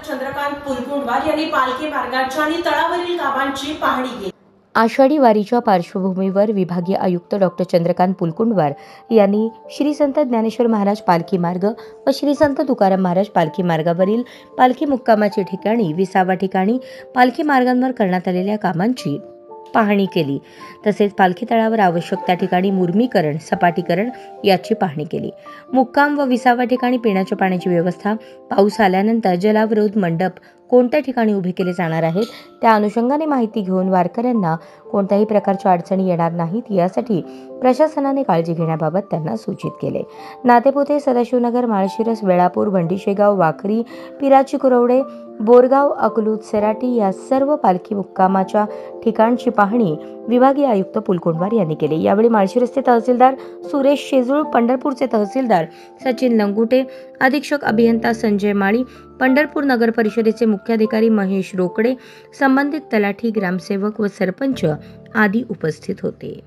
चंद्रकांत पुलकुंडवार यांनी पालखी मार्गाच्या आणि तळावरील कामांची पाहणी केली। आषाढी वारीच्या पार्श्वभूमीवर विभागीय आयुक्त डॉक्टर चंद्रकांत पुलकुंडवार यांनी श्री संत ज्ञानेश्वर महाराज पालखी मार्ग व श्री संत तुकाराम महाराज पालखी मार्गावरील पालखी मुक्कामाच्या ठिकाणी 20 ठिकाणी पालखी मार्गांवर करण्यात आलेल्या कामांची पाहणी केली। तसेच पालखी तळावर आवश्यक त्या ठिकाणी मुर्मीकरण, सपाटीकरण याची पाहणी केली। मुक्काम व 20 ठिकाणी पिण्याच्या पाण्याची व्यवस्था, पाऊस आल्यानंतर जलावरोध मंडप कोणत्या ठिकाणी उभे केले जाणार आहेत त्या अनुषंगाने माहिती घेऊन वारकऱ्यांना कोणत्याही प्रकारच्या अडचणी येणार नाहीत यासाठी प्रशासनाने काळजी घेण्याबाबत त्यांना सूचित केले। नातेपुते, सदाशिवनगर, माळशिरस, वेळापूर, भंडीशेगाव, वाखरी, पिराची कुरवडे, बोरगाव, अकलूज, सराटी या सर्व पालखी मुक्कामाच्या ठिकाणची पाहणी विभागीय आयुक्त पुलकुंडवार यांनी केली। यावेळी माळशिरसचे तहसीलदार सुरेश शेजूळ, पंढरपूरचे तहसीलदार सचिन लंगुटे, अधीक्षक अभियंता संजय माळी, पंढरपूर नगर परिषदेचे मुख्याधिकारी महेश रोकडे, संबंधित तलाठी, ग्रामसेवक व सरपंच आदी उपस्थित होते।